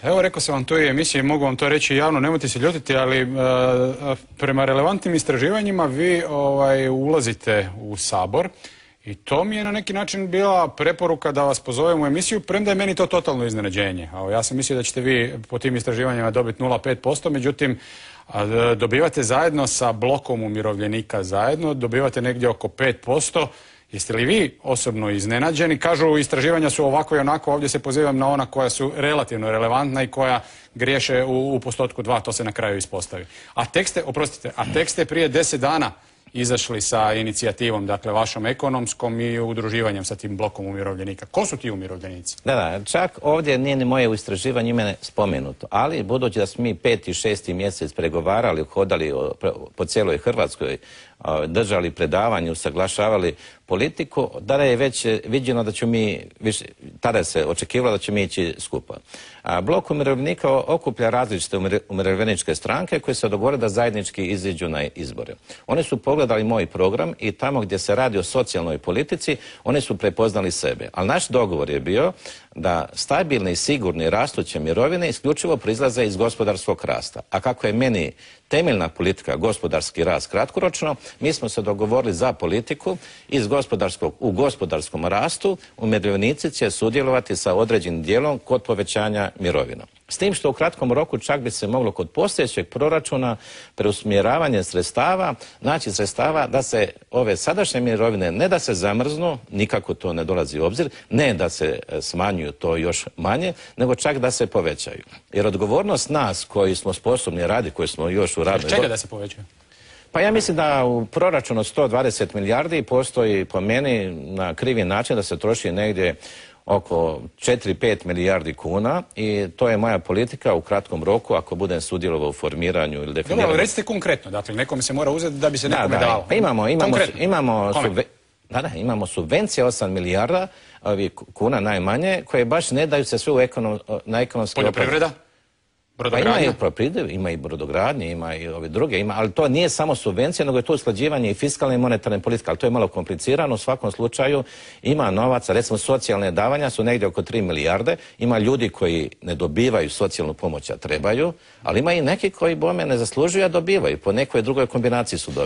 Evo, rekao sam vam to i u emisiji, mogu vam to reći javno, nemojte se ljutiti, ali prema relevantnim istraživanjima vi ulazite u Sabor i to mi je na neki način bila preporuka da vas pozovem u emisiju, premda je meni to totalno iznenađenje. Ja sam mislio da ćete vi po tim istraživanjima dobiti 0,5%, međutim dobivate zajedno sa blokom umirovljenika zajedno, dobivate negdje oko 5%. Jeste li vi osobno iznenađeni? Kažu, istraživanja su ovako i onako, ovdje se pozivam na ona koja su relativno relevantna i koja griješe u postotku 2, to se na kraju ispostavi. A tek ste prije 10 dana izašli sa inicijativom, dakle vašom ekonomskom i udruživanjem sa tim blokom umirovljenika. Ko su ti umirovljenici? Da, čak ovdje nije ni moje istraživanje imene spomenuto, ali budući da smo mi 5. i 6. mjesec pregovarali, hodali po cijeloj Hrvatskoj, držali predavanje, usaglašavali politiku, tada je već viđeno da ćemo mi, tada se očekivalo da ćemo mi ići skupa. Blok umirovljenika okuplja različite umirovljeničke stranke koje se dogovore da zajednički iziđu na izbore. Oni su pogledali moj program i tamo gdje se radi o socijalnoj politici, oni su prepoznali sebe. Ali naš dogovor je bio da stabilne i sigurne rastuće mirovine isključivo proizlaze iz gospodarskog rasta. A kako je meni temeljna politika gospodarski rast kratkoročno, mi smo se dogovorili za politiku u gospodarskom rastu umirovljenici će sudjelovati sa određenim dijelom kod povećanja mirovina. S tim što u kratkom roku čak bi se moglo kod postojećeg proračuna preusmjeravanje sredstava, znači sredstava da se ove sadašnje mirovine ne da se zamrznu, nikako to ne dolazi u obzir, ne da se smanjuju, to još manje, nego čak da se povećaju. Jer odgovornost nas koji smo sposobni raditi, koji smo još u radnoj... Čega da se povećaju? Pa ja mislim da u proračunu 120 milijardi postoji po meni na krivi način da se troši negdje oko 4-5 milijardi kuna i to je moja politika u kratkom roku ako budem sudjelovao u formiranju ili definiranju. Dobro, recite konkretno, dakle nekome se mora uzeti da bi se nekome dalo. Pa imamo subvencije 8 milijarda kuna najmanje koje baš ne daju se sve na ekonomski poljoprivreda? Brodogradnja? Ima i brodogradnje, ima i ove druge, ali to nije samo subvencija, nego je to usklađivanje i fiskalne i monetarne politike, ali to je malo komplicirano. U svakom slučaju ima novaca, recimo socijalne davanja su negdje oko 3 milijarde, ima ljudi koji ne dobivaju socijalnu pomoć, a trebaju, ali ima i neki koji bome ne zaslužuju, a dobivaju, po nekoj drugoj kombinaciji su dobili.